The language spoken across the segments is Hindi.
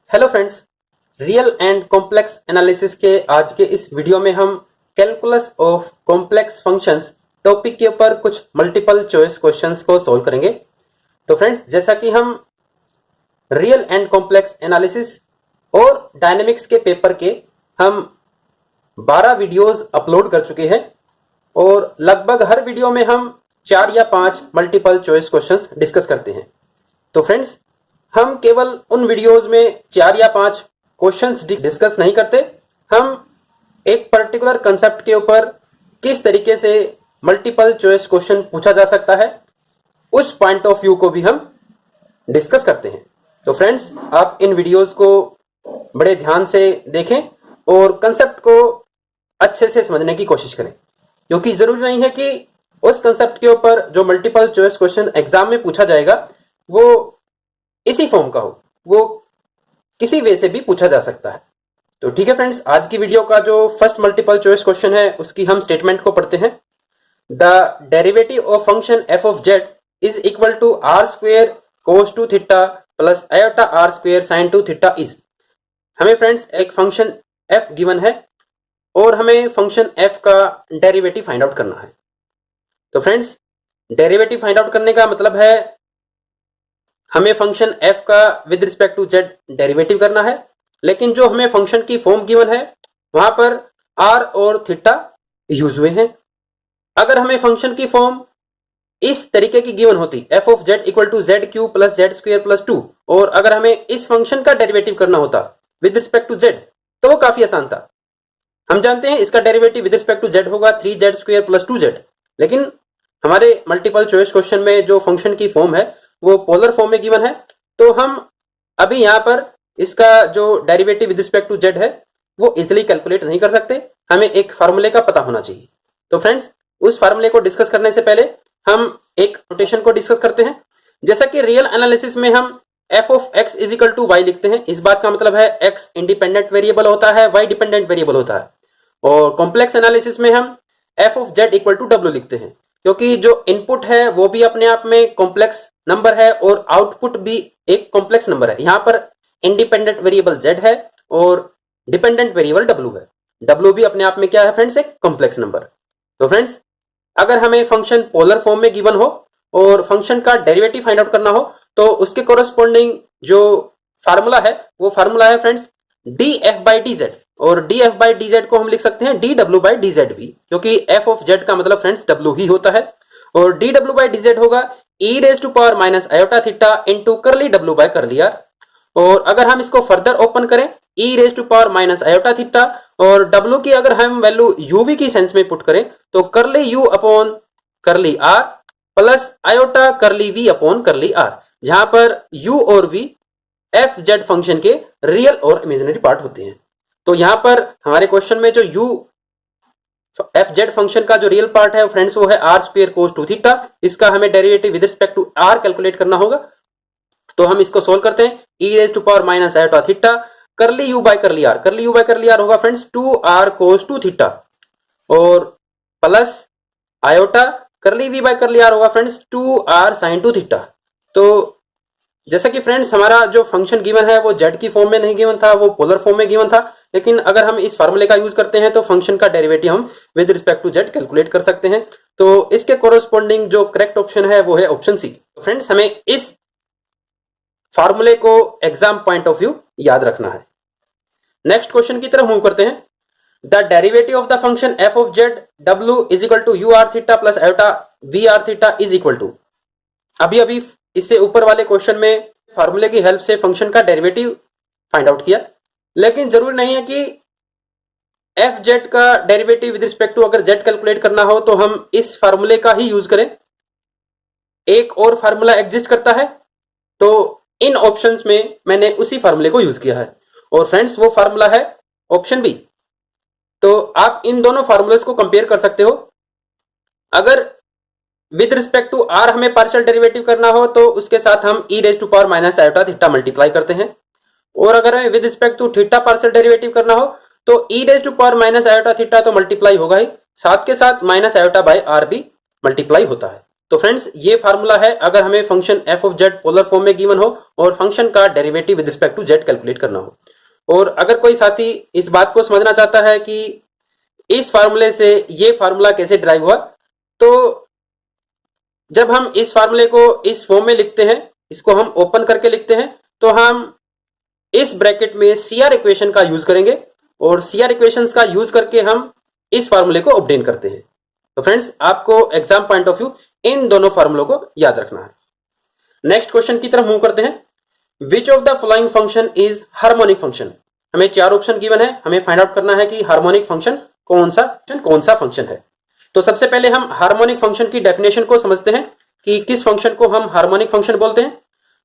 Hello friends, real and complex analysis के आज के इस वीडियो में हम calculus of complex functions topic के ऊपर कुछ मल्टीपल चॉइस क्वेश्चंस को सॉल्व करेंगे। तो फ्रेंड्स, जैसा कि हम रियल एंड कॉम्प्लेक्स एनालिसिस और डायनेमिक्स के पेपर के हम 12 वीडियोस अपलोड कर चुके हैं और लगभग हर वीडियो में हम 4 या 5 मल्टीपल चॉइस क्वेश्चंस डिस्कस करते हैं। तो फ्रेंड्स, हम केवल उन वीडियोस में 4 या 5 क्वेश्चंस डिस्कस नहीं करते, हम एक पर्टिकुलर कंसेप्ट के ऊपर किस तरीके से मल्टीपल चॉइस क्वेश्चन पूछा जा सकता है उस पॉइंट ऑफ व्यू को भी हम डिस्कस करते हैं। तो फ्रेंड्स, आप इन वीडियोस को बड़े ध्यान से देखें और कंसेप्ट को अच्छे से समझने की कोशिश करें, क्योंकि जरूरी नहीं है कि उस कंसेप्ट के ऊपर जो मल्टीपल चॉइस क्वेश्चन एग्जाम में पूछा जाएगा वो इसी फॉर्म का हो, वो किसी वे से भी पूछा जा सकता है। तो ठीक है फ्रेंड्स, आज की वीडियो का जो फर्स्ट मल्टीपल चॉइस क्वेश्चन है उसकी हम स्टेटमेंट को पढ़ते हैं। The derivative of function F of Z is equal to R square cos two theta plus iota R square sine two theta is. हमें फ्रेंड्स एक फंक्शन एफ गिवन है और हमें फंक्शन एफ का डेरिवेटिव फाइंड आउट करना है। तो फ्रेंड्स, डेरिवेटिव फाइंड आउट करने का मतलब है हमें फंक्शन f का with respect to z derivative करना है, लेकिन जो हमें फंक्शन की फॉर्म गिवन है वहां पर r और थीटा यूज हुए हैं। अगर हमें फंक्शन की फॉर्म इस तरीके की गिवन होती f of z equal to Z cube plus Z square plus 2 और अगर हमें इस फंक्शन का डेरिवेटिव करना होता विद रिस्पेक्ट टू z तो वो काफी आसान था। हम जानते हैं इसका derivative with respect to z होगा 3z स्क्वेयर प्लस 2z, लेकिन हमारे मल्टीपल चॉइस क्वेश्चन में जो फंक्शन की फॉर्म है वो पोलर फॉर्म में गिवन है, तो हम अभी यहाँ पर इसका जो derivative with respect to z है वो इजीली कैलकुलेट नहीं कर सकते, हमें एक फार्मूले का पता होना चाहिए। तो फ्रेंड्स, उस फार्मूले को डिस्कस करने से पहले हम एक नोटेशन को डिस्कस करते हैं। जैसा कि रियल एनालिसिस में हम f of x is equal to y लिखते हैं, इस बात का मतलब है x इंडिपेंडेंट वेरिएबल होता है, y डिपेंडेंट वेरिएबल होता है। और कॉम्प्लेक्स एनालिसिस में हम f of z equal to w लिखते हैं, क्योंकि जो इनपुट है वो भी अपने आप में कॉम्प्लेक्स नंबर है और आउटपुट भी एक कॉम्प्लेक्स नंबर है। यहां पर इंडिपेंडेंट वेरिएबल z है और डिपेंडेंट वेरिएबल w है। w भी अपने आप में क्या है फ्रेंड्स, एक कॉम्प्लेक्स नंबर। तो फ्रेंड्स, अगर हमें फंक्शन पोलर फॉर्म में गिवन हो और फंक्शन का डेरिवेटिव फाइंड आउट करना हो तो उसके कोरस्पॉन्डिंग जो फार्मूला है वो फार्मूला है फ्रेंड्स df by dz, और df by dz को हम लिख सकते हैं dw by dz भी, क्योंकि f ऑफ z का मतलब फ्रेंड्स w ही होता है और dw by dz होगा e raise to power minus iota theta into curly w by curly r। और अगर हम इसको फर्दर ओपन करें e raise to power minus iota theta और w की अगर हम वैल्यू uv की सेंस में पुट करें तो curly u upon curly r plus iota curly v upon curly r, जहां पर u और v एफ जेड फंक्शन के रियल और इमेजिनरी पार्ट होते हैं। तो यहां पर हमारे क्वेश्चन में जो u एफ जेड फंक्शन का जो रियल पार्ट है फ्रेंड्स वो है R square cos two theta. इसका हमें derivative with respect to R calculate करना होगा, तो हम इसको सोल्व करते हैं। e raise to power minus iota theta curly u by curly r, curly u by curly r होगा friends 2r cos two theta और plus iota curly v by curly r होगा friends 2r sine two theta. तो जैसा कि फ्रेंड्स हमारा जो फंक्शन गिवन है वो z की फॉर्म में नहीं गिवन था, वो पोलर फॉर्म में गिवन था, लेकिन अगर हम इस फार्मूले का यूज करते हैं तो फंक्शन का डेरिवेटिव हम with respect to z calculate कर सकते हैं। तो इसके कोरस्पॉन्डिंग जो करेक्ट ऑप्शन है वो है ऑप्शन सी। फ्रेंड्स, हमें इस फार्मूले को एग्जाम पॉइंट ऑफ व्यू याद रखना है। नेक्स्ट क्वेश्चन की तरफ मूव करते हैं। The derivative of the function F of z w is equal to u r theta plus iota v r theta is equal to. अभी इससे ऊपर वाले क्वेश्चन में फार्मूले की हेल्प से फंक्शन का डेरिवेटिव फाइंड आउट किया, लेकिन जरूरी नहीं है कि एफ जेड का डेरिवेटिव विद रिस्पेक्ट टू अगर जेड कैलकुलेट करना हो तो हम इस फार्मूले का ही यूज करें। एक और फार्मूला एग्जिस्ट करता है, तो इन ऑप्शंस में मैंने उसी फार्मूले को यूज किया है और फ्रेंड्स वो फार्मूला है ऑप्शन बी। तो आप इन दोनों फार्मूलेस को कंपेयर कर सकते हो। अगर विद रिस्पेक्ट टू आर हमें पार्शियल डेरिवेटिव करना हो तो उसके साथ हम e raise to power minus iota theta multiply करते हैं, और अगर हमें with respect to theta partial derivative करना हो तो e raise to power minus iota theta तो मल्टीप्लाई होगा ही, साथ के साथ माइनस आयोटा बाय आर भी मल्टीप्लाई होता है। तो फ्रेंड्स ये फार्मूला है अगर हमें function F of z polar form में गिवन हो और फंक्शन का derivative with respect to z calculate करना हो। और अगर कोई साथी इस बात को समझना चाहता है कि इस फार्मूले से ये फार्मूला कैसे ड्राइव हुआ, तो जब हम इस फार्मूले को इस फॉर्म में लिखते हैं, इसको हम ओपन करके लिखते हैं, तो हम इस ब्रैकेट में सीआर इक्वेशन का यूज करेंगे और सीआर इक्वेशंस का यूज करके हम इस फार्मूले को ऑब्टेन करते हैं। तो फ्रेंड्स आपको एग्जाम पॉइंट ऑफ व्यू इन दोनों फार्मूलों को याद रखना है। नेक्स्ट क्वेश्चन की तरफ मूव करते हैं। Which of the following function is harmonic function. हमें 4 ऑप्शन गिवन है, हमें फाइंड आउट करना है कि हार्मोनिक फंक्शन कौन सा फंक्शन है। तो सबसे पहले हम हार्मोनिक फंक्शन की डेफिनेशन को समझते हैं कि किस फंक्शन को हम हार्मोनिक फंक्शन बोलते हैं।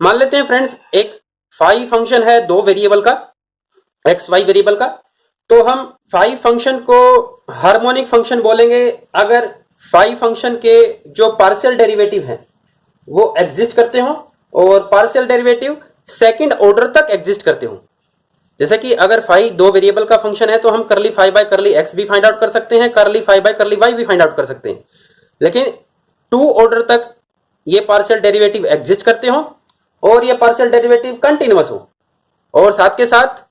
मान लेते हैं फ्रेंड्स एक फाई फंक्शन है 2 वेरिएबल का, एक्स वाई वेरिएबल का, तो हम फाई फंक्शन को हार्मोनिक फंक्शन बोलेंगे अगर फाई फंक्शन के जो पार्शियल डेरिवेटिव हैं वो एग्जिस्ट करते हो और पार्शियल डेरिवेटिव सेकंड ऑर्डर तक एग्जिस्ट करते हो। जैसे कि अगर फाई 2 वेरिएबल का फंक्शन है तो हम करली फाई बाय करली एक्स भी फाइंड आउट कर सकते हैं, करली फाई बाय करली वाई भी फाइंड आउट कर सकते हैं, लेकिन 2 ऑर्डर तक ये पार्शियल डेरिवेटिव एग्जिस्ट करते हो और ये पार्शियल डेरिवेटिव कंटिन्यूअस हो और साथ के साथ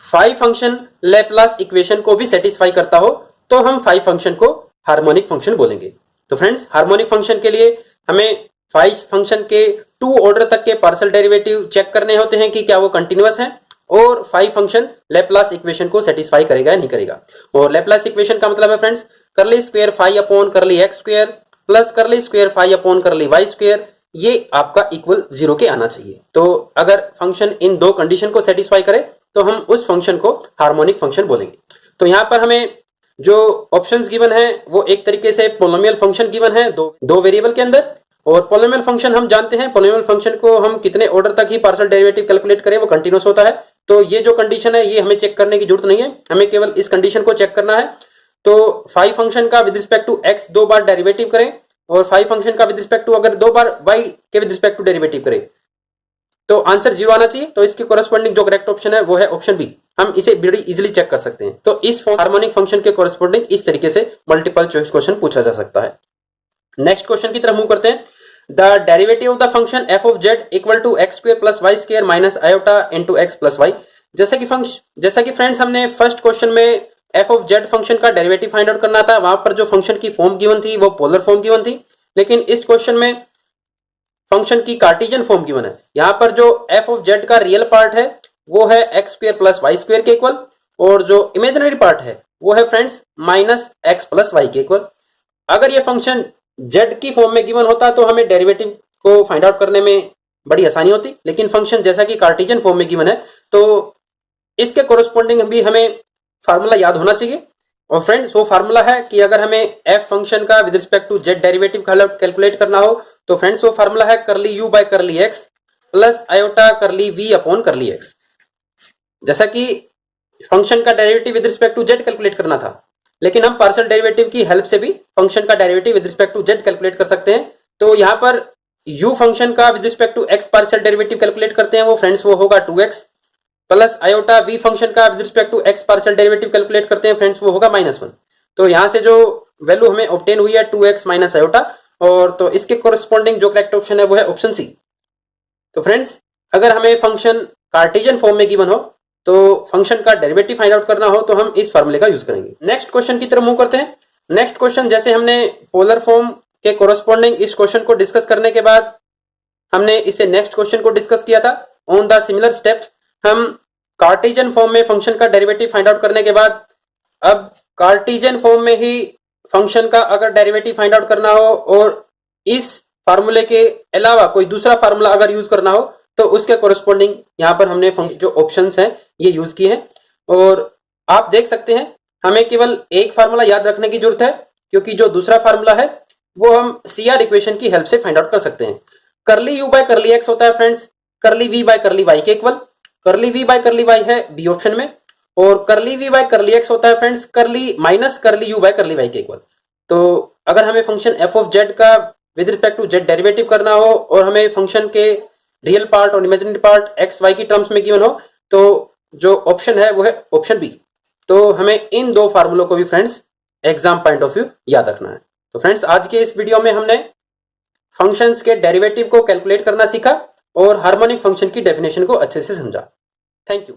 फाई फंक्शन लैप्लास इक्वेशन को भी सेटिस्फाई करता हो, तो हम फाई फंक्शन को हार्मोनिक फंक्शन बोलेंगे। तो फ्रेंड्स हार्मोनिक फंक्शन के लिए हमें फाई फंक्शन के 2 ऑर्डर तक के पार्शियल डेरिवेटिव चेक करने होते हैं कि क्या वो कंटिन्यूअस है और फाई फंक्शन लैप्लास इक्वेशन को सेटिस्फाई करेगा या नहीं करेगा। और लैप्लास इक्वेशन का मतलब है friends curly square phi upon curly x square plus curly square phi upon curly y square, ये आपका इक्वल 0 के आना चाहिए। तो अगर फंक्शन इन 2 कंडीशन को सेटिस्फाई करे तो हम उस फंक्शन को हार्मोनिक फंक्शन बोलेंगे। तो यहां पर हमें जो ऑप्शंस गिवन है वो एक तरीके से पोलिनोमियल फंक्शन गिवन है दो वेरिएबल के अंदर, और पोलिनोमियल फंक्शन हम जानते हैं पोलिनोमियल फंक्शन को हम कितने ऑर्डर तक ही पार्शियल डेरिवेटिव कैलकुलेट करें वो कंटिन्यूअस होता है। तो ये जो कंडीशन है ये हमें चेक करने की जरूरत नहीं है, हमें केवल इस कंडीशन को चेक करना है। तो फाई फंक्शन का विद रिस्पेक्ट टू एक्स 2 बार डेरिवेटिव करें और फाई फंक्शन का विद रिस्पेक्ट टू अगर 2 बार वाई के विद रिस्पेक्ट टू डेरिवेटिव करें तो आंसर 0 आना चाहिए। तो इसके कोरस्पॉन्डिंग जो करेक्ट ऑप्शन है वो है ऑप्शन बी। हम इसे बड़ी इजीली चेक कर सकते हैं। तो इस हार्मोनिक फंक्शन के कोरस्पॉन्डिंग इस तरीके से मल्टीपल चॉइस क्वेश्चन पूछा जा सकता है। नेक्स्ट क्वेश्चन की तरफ मूव करते हैं। The derivative of the function F of z equal to x square plus y square minus iota into x plus y. जैसा कि फ्रेंड्स हमने फर्स्ट क्वेश्चन में एफ ऑफ जेड फंक्शन का डेरिवेटिव फाइंड आउट करना था, वहां पर जो फंक्शन की फॉर्म गिवन थी वो पोलर फॉर्म गिवन थी, लेकिन इस क्वेश्चन में फंक्शन की कार्टेशियन फॉर्म गिवन है। यहां पर जो एफ ऑफ जेड का रियल पार्ट है वो है x square plus y square के इक्वल और जो इमेजिनरी पार्ट है वो है friends minus x plus y के इक्वल। अगर ये फंक्शन जेड की फॉर्म में गिवन होता तो हमें डेरिवेटिव को फाइंड आउट करने में बड़ी आसानी होती, लेकिन फंक्शन जैसा कि कार्टेशियन फॉर्म में गिवन है तो इसके कोरस्पॉन्डिंग भी हमें फार्मूला याद होना चाहिए। और फ्रेंड्स वो फार्मूला है कि अगर हमें एफ फंक्शन का with respect to z derivative calculate करना हो तो फ्रेंड्स वो फार्मूला है curly u by curly x plus iota curly v upon curly x. जैसा कि फंक्शन का derivative with respect to z calculate करना था, लेकिन हम पार्शियल डेरिवेटिव की हेल्प से भी फंक्शन का derivative with respect to z calculate कर सकते हैं। तो यहाँ पर यू फंक्शन का with respect to x partial derivative calculate करते हैं, वो फ्रेंड्स वो होगा 2x plus iota v function का with respect to x partial derivative calculate करते हैं फ्रेंड्स वो होगा -1। तो यहां से जो वैल्यू हमें ऑब्टेन हुई है 2x माइनस आयोटा, और तो इसके कोरस्पॉन्डिंग जो करेक्ट ऑप्शन है वो है ऑप्शन सी। तो फ्रेंड्स अगर हमें फंक्शन कार्टेशियन फॉर्म में गिवन हो तो फंक्शन का डेरिवेटिव फाइंड आउट करना हो तो हम इस फार्मूले का यूज करेंगे। नेक्स्ट क्वेश्चन की तरफ मूव करते हैं। नेक्स्ट क्वेश्चन जैसे हमने पोलर फॉर्म के कोरस्पॉन्डिंग इस क्वेश्चन को डिस्कस करने के बाद हमने इसे नेक्स्ट क्वेश्चन को डिस्कस किया था। ऑन द सिमिलर स्टेप्स हम कार्टेशियन फॉर्म में फंक्शन का डेरिवेटिव फाइंड आउट करने के बाद अब कार्टेशियन फॉर्म में ही फंक्शन का अगर डेरिवेटिव फाइंड आउट करना हो और इस फार्मूले के अलावा कोई दूसरा फार्मूला अगर यूज करना हो तो उसके कोरस्पॉन्डिंग यहाँ पर हमने जो ऑप्शंस हैं ये यूज किए हैं। और आप देख सकते हैं हमें केवल एक फार्मूला याद रखने की जरूरत है, क्योंकि जो दूसरा फार्मूला है वो हम सीआर इक्वेशन की हेल्प से फाइंड आउट कर सकते हैं। करली यू बाय करली एक्स होता है फ्रेंड्स करली वी बाय करली वाई के इक्वल, करली वी बाय करली वाई है बी ऑप्शन में, और करली वी बाय करली एक्स होता है friends curly minus curly u by curly y के इक्वल। तो अगर हमें फंक्शन एफ ऑफ जेड का with respect to z derivative करना हो और हमें फंक्शन के रियल पार्ट और इमेजिनरी पार्ट एक्स वाई की टर्म्स में गिवन हो तो जो ऑप्शन है वो है ऑप्शन बी। तो हमें इन 2 फार्मूलों को भी friends exam point of view याद रखना है। तो फ्रेंड्स आज के इस वीडियो में हमने फंक्शंस के डेरिवेटिव को कैलकुलेट करना सीखा और हार्मोनिक फंक्शन की डेफिनेशन को अच्छे से समझा। Thank you.